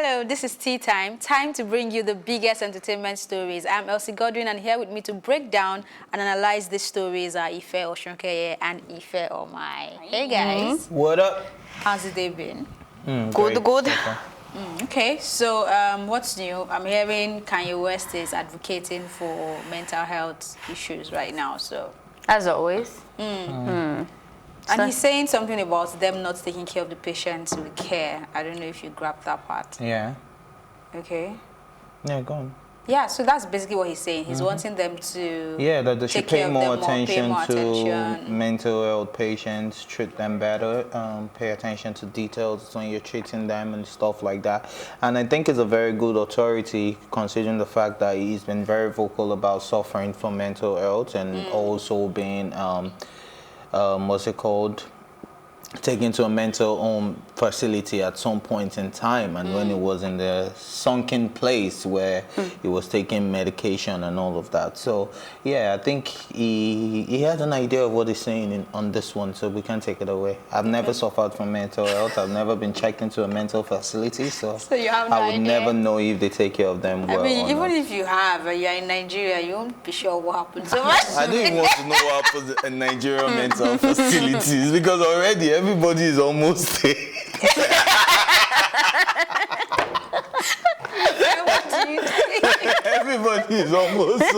Hello, this is Tea Time. Time to bring you the biggest entertainment stories. I'm Elsie Godwin, and here with me to break down and analyze these stories are Ife Oshunkeye and Ife Omai. Hey guys. What up? How's the day been? Good. Okay, so what's new? I'm hearing Kanye West is advocating for mental health issues right now. So, as always. And he's saying something about them not taking care of the patients with care. I don't know if you grabbed that part. Yeah. Okay. Yeah, go on. Yeah, so that's basically what he's saying. He's wanting them to that they should take care pay of more them attention more, pay more to attention. mental health patients, treat them better, pay attention to details when you're treating them and stuff like that. And I think it's a very good authority, considering the fact that he's been very vocal about suffering from mental health and also being what's it called, taken to a mental home facility at some point in time, and when it was in the sunken place where he was taking medication and all of that. So yeah, I think he has an idea of what he's saying on this one, so we can take it away. I've never suffered from mental health. I've never been checked into a mental facility, so you have no I would idea. never know if they take care of them well. I mean, or even not. if you have, you're in Nigeria, you won't be sure what happened. So much. I don't even want to know what happens in Nigerian mental facilities, because already everybody is almost there. What do you think? Everybody is almost It's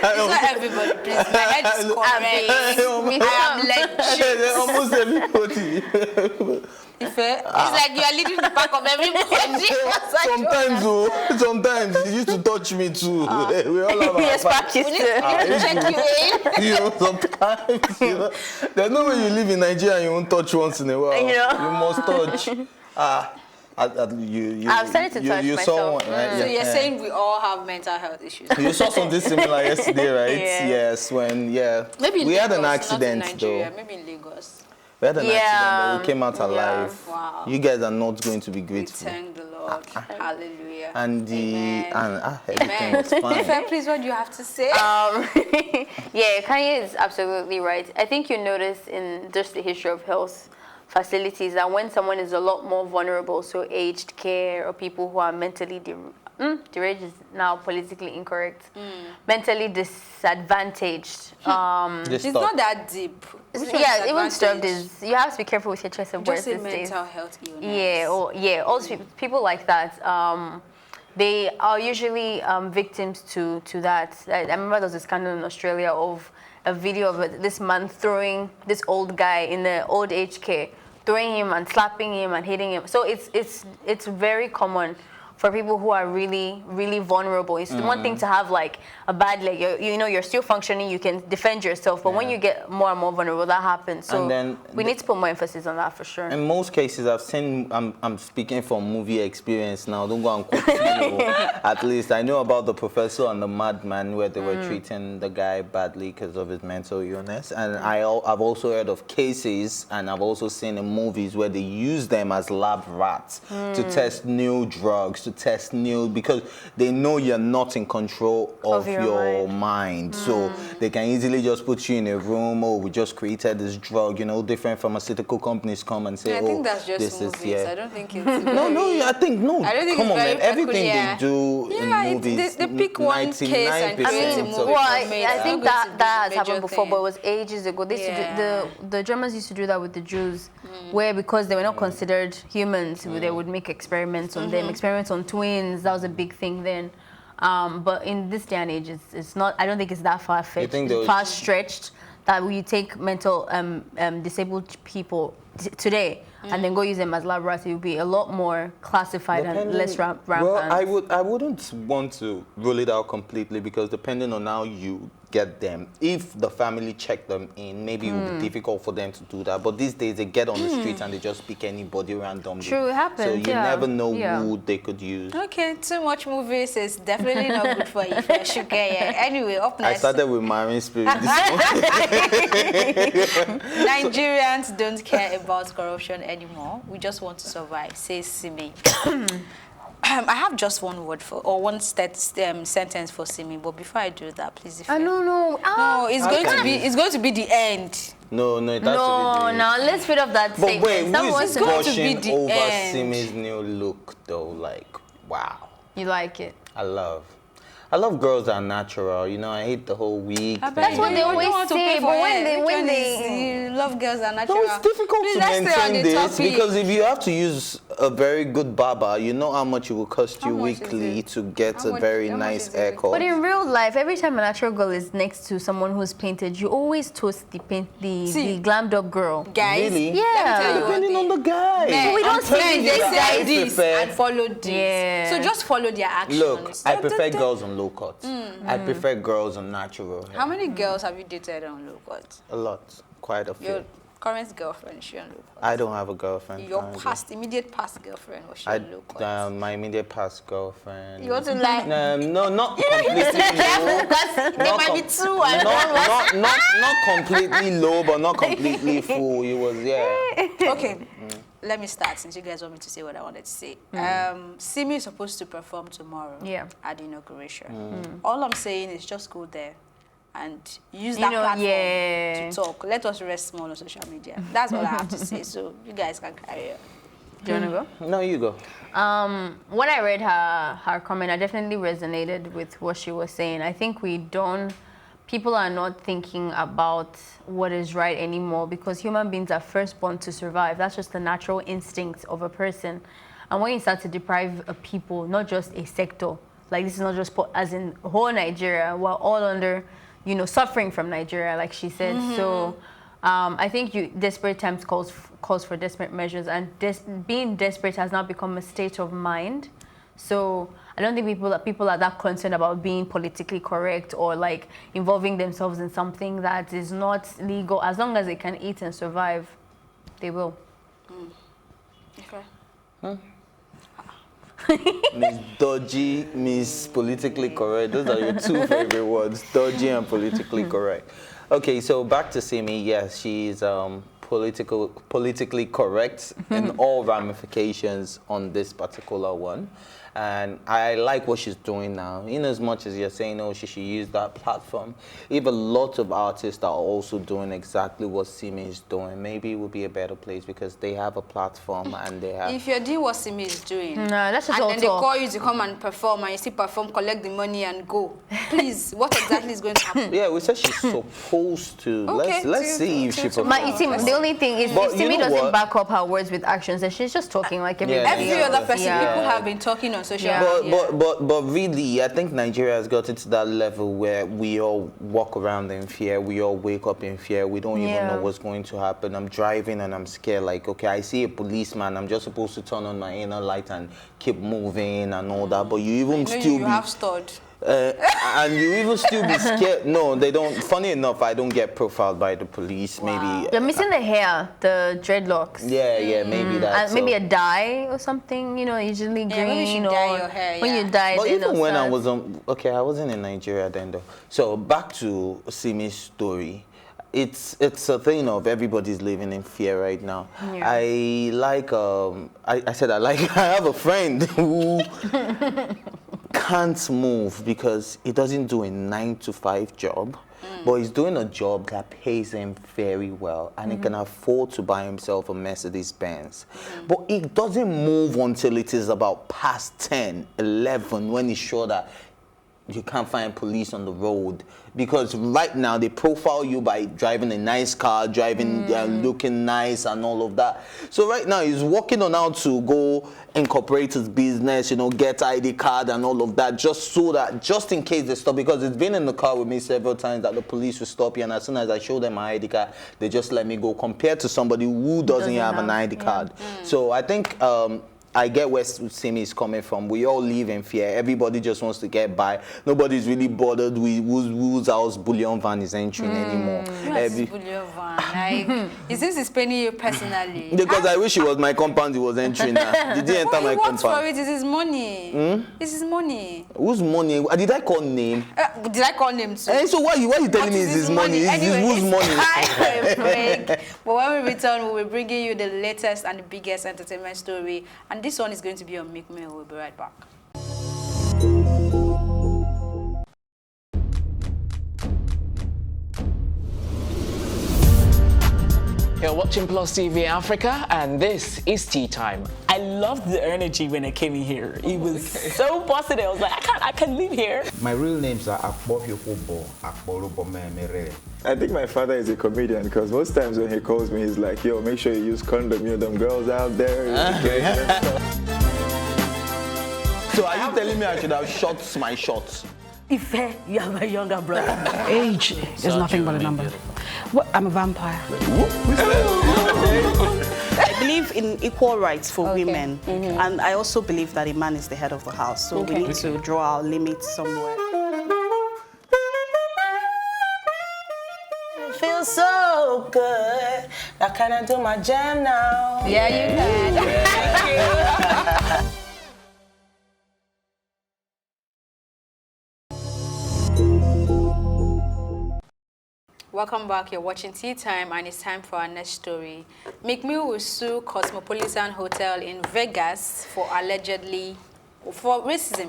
not everybody, please. My head is correct. I am legit. almost everybody. It's like you are leading the pack of everybody. Sometimes you used to touch me too. We all have our Yes, parts. practice. We need to check you in. You know, sometimes, there's no way you live in Nigeria and you won't touch once in a while. You know. You must touch. I've started to touch you saw myself. one, right? So you're saying we all have mental health issues. You saw something similar yesterday, right? Yeah. Yes, when Maybe in we had an Lagos, accident not in Nigeria, though. maybe in Lagos. We had an accident, but we came out Yeah. alive. Wow. You guys are not going to be We grateful. thank the Lord. Hallelujah. And Amen. everything was fine. Fair, please, what do you have to say? Yeah, Kanye is absolutely right. I think you notice in just the history of health facilities that when someone is a lot more vulnerable, so aged care or people who are mentally deranged is now politically incorrect, mentally disadvantaged. It's not that deep. Which one Yeah, is even stuff advantage? is, you have to be careful with your choice of words Just say these days. mental health illness. Yeah, all people like that. They are usually victims to that. I remember there was a scandal in Australia of a video of this man throwing this old guy in the old age care, throwing him and slapping him and hitting him. So it's very common for people who are really, really vulnerable. It's one thing to have like a bad leg, you're still functioning, you can defend yourself, but when you get more and more vulnerable, that happens. So And then we need to put more emphasis on that for sure. In most cases, I've seen, I'm speaking from movie experience now, don't go and quote me. At least I know about the professor and the madman where they were treating the guy badly because of his mental illness. And I've also heard of cases, and I've also seen in movies where they use them as lab rats to test new drugs, to test new, because they know you're not in control of your mind. So they can easily just put you in a room, we just created this drug, different pharmaceutical companies come and say, I think that's just this movies. is, I don't think it's I think it's come on, very man. Everything peculiar. they do in movies, they pick one case and create a 99% movie. of Well, It's I not think going to be that has a major happened before, thing. but it was ages ago. They used to do, the Germans used to do that with the Jews, where because they were not considered humans, they would make experiments on them, experiments on twins. That was a big thing then. But in this day and age, it's not. I don't think it's that far-fetched, far stretched that you take mental disabled people today and then go use them as lab rats. It would be a lot more classified and less rampant. Well, I wouldn't want to rule it out completely, because depending on how you get them, if the family check them in, maybe it would be difficult for them to do that. But these days they get on the streets and they just pick anybody randomly. True, it happens. So you never know who they could use. Okay, too much movies is definitely not good for you. Anyway, up I next. started with Marine Spirit this morning. Nigerians don't care about corruption anymore. We just want to survive, says Simi. I have just one word for, or one sentence for Simi. But before I do that, please. I don't know. No, it's going to be the end. No, it has to be No, now let's speed up that But statement. wait, who is going to be gushing the over end. Simi's new look though? Like, wow. You like it? I love girls that are natural. You know, I hate the whole wig. That's what they always say, but when they you love girls that are natural. No, it's difficult Please, to let's stay on maintain the this topic. because if you have to use a very good barber, you know how much it will cost you much is weekly it? to get How a much- very how much nice is it? haircut. But in real life, every time a natural girl is next to someone who's painted, you always toast the See. glammed up girl. Guys, Really? Yeah. let me tell you Depending one on the thing. guy. Men, we don't I'm see telling this you, guy. say I this prefer- and follow this. Yeah. So just follow their actions. Look, I prefer Don't- girls on low cut. I prefer girls on natural hair. How many girls have you dated on low cut? A lot, quite a few. Your current girlfriend, is she on low cut? I don't have a girlfriend. Your currently. immediate past girlfriend, was she on low cut? My immediate past girlfriend. You want to like? No, not completely low. There might be two and Not completely low, but not completely full. It was, yeah. Okay, let me start since you guys want me to say what I wanted to say. Simi is supposed to perform tomorrow at the inauguration. All I'm saying is just go there and use that platform to talk. Let us rest small on social media. That's all I have to say. So you guys can carry on. Do you want to go? No, you go. When I read her comment, I definitely resonated with what she was saying. I think people are not thinking about what is right anymore because human beings are first born to survive. That's just the natural instinct of a person. And when you start to deprive a people, not just a sector, like this is not just as in whole Nigeria, we're all under, suffering from Nigeria, like she said. So I think desperate times calls for desperate measures, and being desperate has now become a state of mind. So I don't think people are that concerned about being politically correct or like involving themselves in something that is not legal. As long as they can eat and survive, they will. Okay. Miss Dodgy, Miss Politically Correct. Those are your two favorite words, dodgy and politically correct. Okay, so back to Simi. Yes, she's politically correct in all ramifications on this particular one. And I like what she's doing now. In as much as you're saying, oh, she should use that platform. If a lot of artists are also doing exactly what Simi is doing, maybe it would be a better place because they have a platform and they have... If you're doing what Simi is doing, No, that's just and all then they talk. call you to come and perform, and you still perform, collect the money and go, please, what exactly is going to happen? Yeah, we said she's supposed to. Okay, Let's see if she performs. But you see, the only thing is, But if you Simi know doesn't what? back up her words with actions, then she's just talking like everybody Every else. other person, Yeah. people have been talking on social Yeah. media. But really, I think Nigeria has gotten to that level where we all walk around in fear. We all wake up in fear. We don't even know what's going to happen. I'm driving and I'm scared. Like, okay, I see a policeman. I'm just supposed to turn on my inner light and keep moving and all that. But you even You have stored. and you even still be scared. No, they don't. Funny enough, I don't get profiled by the police. Wow. Maybe. You're missing the hair, the dreadlocks. Yeah, maybe that. And maybe a dye or something, usually green. maybe you should or dye your hair, when you dye, But then even they'll when I start. was on, I wasn't in Nigeria then though. So back to Simi's story. It's a thing of everybody's living in fear right now. Yeah. I like I said I have a friend who can't move because he doesn't do a 9-to-5 job. But he's doing a job that pays him very well, and he can afford to buy himself a Mercedes Benz. But he doesn't move until it is about past 10, 11, when he's sure that you can't find police on the road. Because right now they profile you by driving a nice car, looking nice and all of that. So right now he's working on how to go incorporate his business, get ID card and all of that, just in case they stop. Because it's been in the car with me several times that the police will stop you, and as soon as I show them my ID card, they just let me go, compared to somebody who doesn't have an ID card. So I think I get where Simi is coming from. We all live in fear. Everybody just wants to get by. Nobody's really bothered with whose house bullion van is entering anymore. Bullion van. Like, is this paying you personally? Because I wish it was my compound he was entering now. Did he enter my He works for compound? it. It's his money. It's his money. Whose money? Did I call name? Did I call him too? So why you telling me it's his money? It's whose money? But when we return, we'll be bringing you the latest and the biggest entertainment story. And this one is going to be on Meek Mill. We'll be right back. You're watching Plus TV Africa, and this is Tea Time. I loved the energy when I came in here. It was so positive. I was like, I can't live here. My real names are Akbofiofobo, Akbolubomemere. I think my father is a comedian because most times when he calls me, he's like, yo, make sure you use condom, you know, them girls out there. So are you telling me I should have shot my shots? Ife, you are my younger brother. Age is nothing but a number. Well, I'm a vampire. I believe in equal rights for women, and I also believe that a man is the head of the house, so we need to draw our limits somewhere. It feels so good. Now can I do my jam now? Yeah, you can. Thank you. Welcome back. You're watching Tea Time, and it's time for our next story. Meek Mill will sue Cosmopolitan Hotel in Vegas for racism,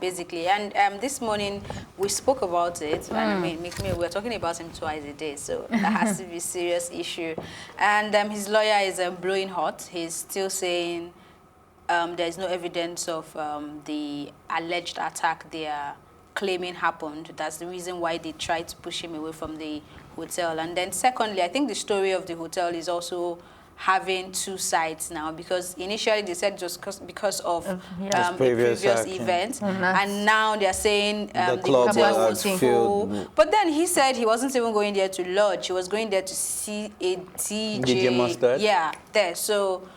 basically. And this morning we spoke about it. And I mean, Meek Mill, we're talking about him twice a day, so that has to be a serious issue. And his lawyer is blowing hot. He's still saying there is no evidence of the alleged attack they are claiming happened. That's the reason why they tried to push him away from the hotel. And then secondly, I think the story of the hotel is also having two sides now, because initially they said just because of a previous event, and now they're saying the hotel was full. But then he said he wasn't even going there to lodge, he was going there to see a DJ Mustard. Yeah, there. So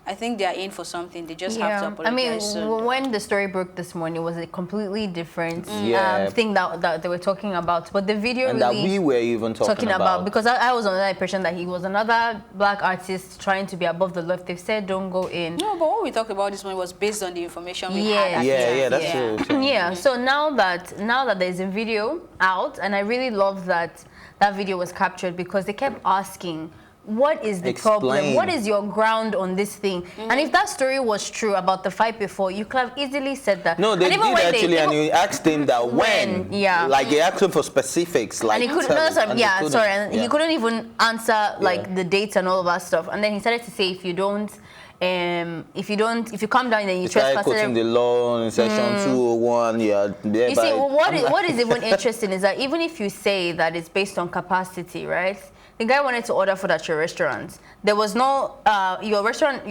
I think they're in for something. They just have to apologize. I mean, soon. when the story broke this morning, it was a completely different thing that they were talking about. But the video and really that we were even talking about. Because I was under the impression that he was another black artist trying to be above the law. If they've said don't go in. No, but what we talked about this morning was based on the information we had. That's true. Yeah. So now that there's a video out, and I really love that video was captured, because they kept asking, what is the problem? What is your ground on this thing? And if that story was true about the fight before, you could have easily said that. No, they did actually, and you asked him that when. Like, they asked him for specifics. Like, and he couldn't, he couldn't even answer, like, the dates and all of that stuff. And then he started to say, if you come down, then you trespass. Quoting the law in section 201, You see, what is even interesting is that even if you say that it's based on capacity, right? The guy wanted to order food at your restaurant. There was no, your restaurant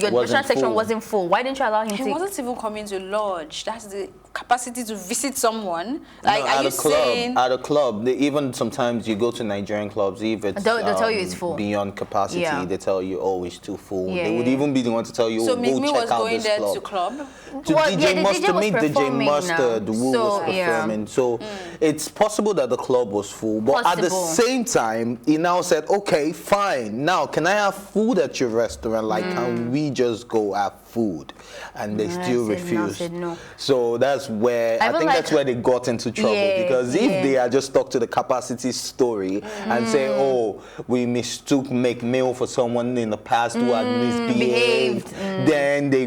section wasn't full. Why didn't you allow him to? He wasn't even coming to lodge. That's the capacity to visit someone. Like, no, are you saying? At a club, even sometimes you go to Nigerian clubs, if it's they'll tell you it's full. Beyond capacity, they tell you, oh, it's too full. They would even be the one to tell you, so go check out this club. So Meek was going there to club? To DJ Mustard, meet DJ Mustard, who was performing. So it's possible that the club was full, but at the same time, he now said, okay, fine. Now, can I have food at your restaurant? Like, can we just go have food? And they still refused. No. So that's where I think that's where they got into trouble, because if they had just stuck to the capacity story and say, oh, we mistook Meek Mill for someone in the past who had misbehaved, then they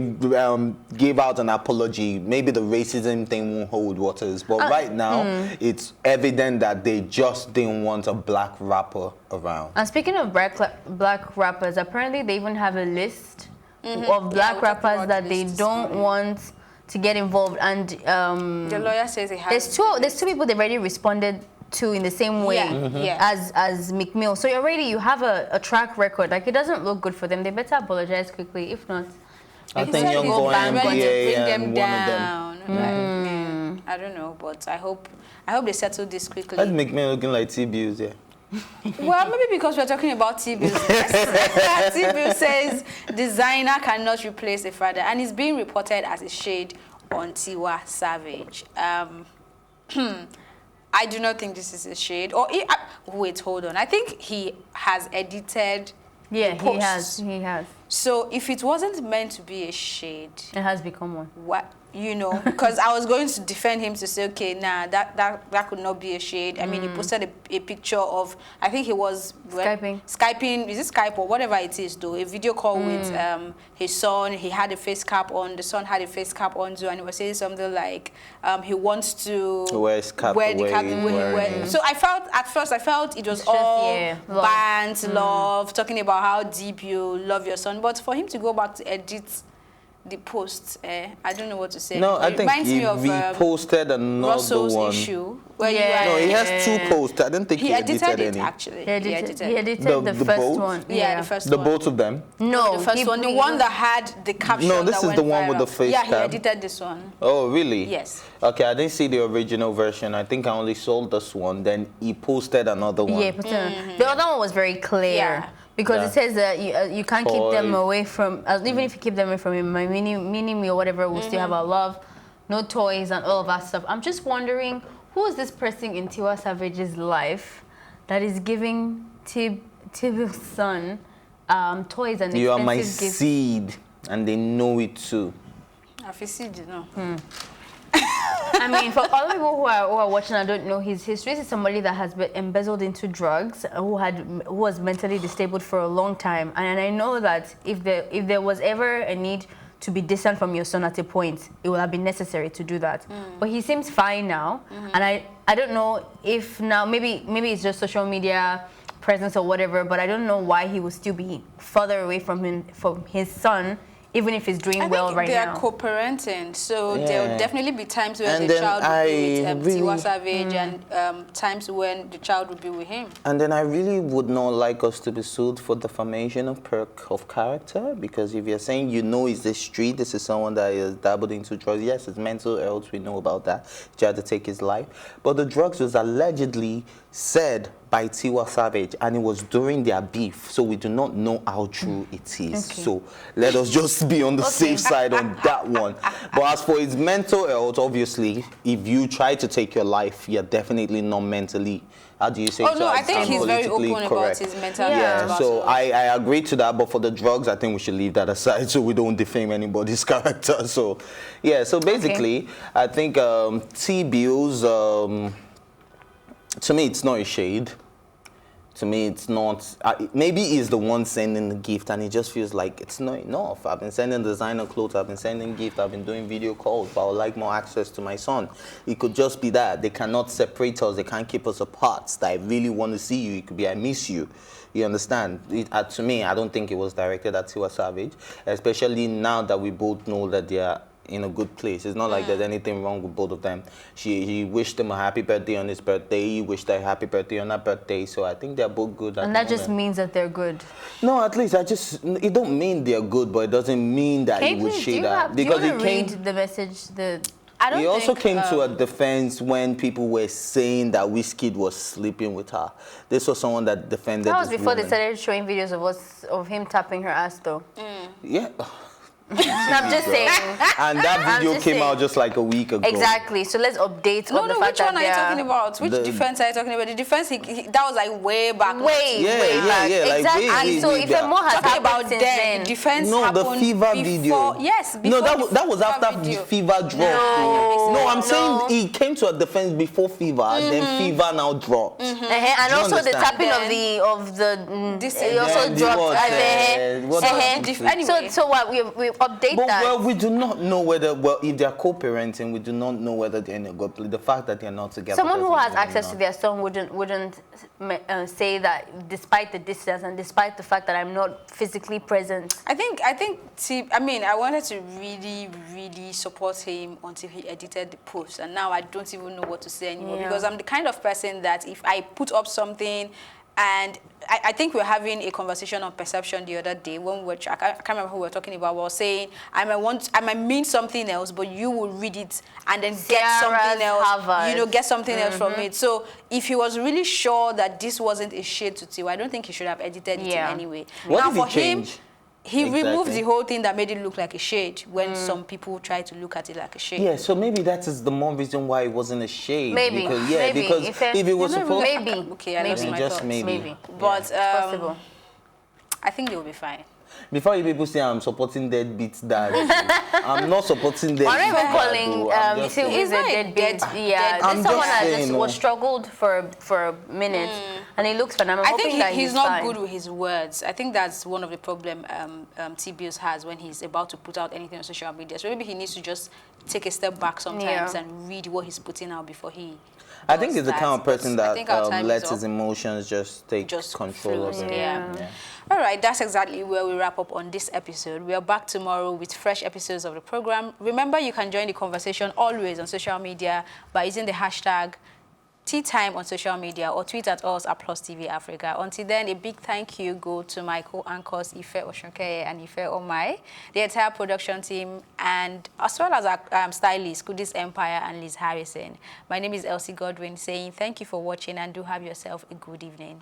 gave out an apology. Maybe the racism thing won't hold waters, but right now it's evident that they just didn't want a black rapper around. And speaking of black rappers, apparently they even have a list of black rappers that they don't want to get involved, and the lawyer says it has. There's two people they've already responded to in the same way as Meek Mill. So you have a track record. Like, it doesn't look good for them. They better apologize quickly. If not, I think Young Boy and BA and one of them. I don't know, but I hope they settle this quickly. That Meek Mill looking like Teebillz, Well, maybe because we're talking about Teebillz. Teebillz says designer cannot replace a father, and it's being reported as a shade on Tiwa Savage. I do not think this is a shade. Wait, hold on. I think he has edited. Yeah, he has. So if it wasn't meant to be a shade, it has become one. What? you know, because I was going to defend him to say, okay, nah, that could not be a shade. I mean, he posted a picture of, I think he was Skyping, is it Skype or whatever it is, though, a video call with his son. He had a face cap on, the son had a face cap on too, and he was saying something like he wants to wear the cap the way he wears. So at first I felt it was all band, love, talking about how deep you love your son, but for him to go back to edit the posts, I don't know what to say. No, I think he reposted another Russell's one. issue. Where no, he has 2 posts. I don't think he edited it, any. Actually. He edited the first one. Yeah, the first one. The both of them? No, the first one. The one that had the caption. No, this is the one with the face cap. Yeah, he edited this one. Oh, really? Yes. Okay, I didn't see the original version. I think I only saw this one. Then he posted another one. Yeah, the other one was very clear. Yeah. Because it says that you can't keep them away from, even if you keep them away from my mini-me or whatever, we'll still have our love, no toys and all of that stuff. I'm just wondering, who is this person in Tiwa Savage's life that is giving Teebillz's son toys and expensive gifts? You are my seed, and they know it too. I feel seed, you know. I mean, for all people who are watching and don't know his history, this is somebody that has been embezzled into drugs, who was mentally disabled for a long time. And I know that if there was ever a need to be distant from your son at a point, it would have been necessary to do that. But he seems fine now, and I don't know if now maybe it's just social media presence or whatever, but I don't know why he would still be further away from his son, even if he's doing well right now. I think they are co-parenting, so there will definitely be times when the child will be with Tiwa Savage and times when the child will be with him. And then I really would not like us to be sued for defamation of character, because if you're saying you know it's the street, this is someone that is dabbled into drugs, yes, it's mental health, we know about that, he tried to take his life, but the drugs was allegedly said by Tiwa Savage, and it was during their beef, so we do not know how true it is. Okay. So let us just be on the safe side on that one. But as for his mental health, obviously, if you try to take your life, you're definitely not mentally, how do you say? Oh no, I think he's very open about his mental health. Yeah, so I agree to that, but for the drugs, I think we should leave that aside so we don't defame anybody's character. So, yeah, so basically, I think Teebillz, to me, it's not a shade. To me, it's not. Maybe he's the one sending the gift, and it just feels like it's not enough. I've been sending designer clothes, I've been sending gifts, I've been doing video calls, but I would like more access to my son. It could just be that. They cannot separate us, they can't keep us apart. That I really want to see you, it could be I miss you. You understand? To me, I don't think it was directed at Tiwa Savage, especially now that we both know that they are in a good place. It's not like there's anything wrong with both of them. He wished him a happy birthday on his birthday. He wished her a happy birthday on her birthday. So I think they're both good. And that just means that they're good. No, at least it don't mean they're good, but it doesn't mean that you would shade that. Because you read the message. He also came to a defense when people were saying that Wizkid was sleeping with her. This was someone that defended. That was before they started showing videos of him tapping her ass, though. Yeah. I'm just saying. And that video came out just like a week ago. Exactly. So let's update on the fact that which one are you talking about? Which defense are you talking about? The defense, that was like way back. Way back. Exactly. Like so if more has happened about then, defense the Fever video. Yes. No, that was after Fever dropped. No, I'm saying he came to a defense before Fever, and then Fever now dropped. And also the tapping of the he also dropped. Anyway, so what we update that. Well, we do not know whether, if they're co-parenting, we do not know whether they're in a good place. The fact that they're not together. Someone who has access to their son wouldn't say that despite the distance and despite the fact that I'm not physically present. I wanted to really, really support him until he edited the post. And now I don't even know what to say anymore because I'm the kind of person that if I put up something, and I think we were having a conversation on perception the other day when I can't remember who we were talking about. We were saying I might mean something else, but you will read it and then get something else. Get something else from it. So if he was really sure that this wasn't a shade to Tiwa, I don't think he should have edited it in any way. What did he change? He removed the whole thing that made it look like a shade when some people try to look at it like a shade. Yeah, so maybe that is the more reason why it wasn't a shade. Maybe. Because if it was supposed to... Okay, I lost my thoughts. Maybe. But I think they will be fine. Before you people say I'm supporting deadbeat dad, I'm not supporting deadbeat dad. I'm not calling Teebillz a deadbeat. Yeah, this someone that was struggled for a minute, and he looks fine. I think he's not good with his words. I think that's one of the problem Teebillz has when he's about to put out anything on social media. So maybe he needs to just take a step back sometimes and read what he's putting out before he. I think he's the kind of person that lets his emotions just take control of him. Yeah. All right, that's exactly where we wrap up on this episode. We are back tomorrow with fresh episodes of the program. Remember, you can join the conversation always on social media by using the hashtag #TeaTime on social media or tweet at us at +TV Africa. Until then, a big thank you go to my co-anchors Ife Oshonkeye and Ife Omai, the entire production team, and as well as our stylists, Kudis Empire and Liz Harrison. My name is Elsie Godwin saying thank you for watching and do have yourself a good evening.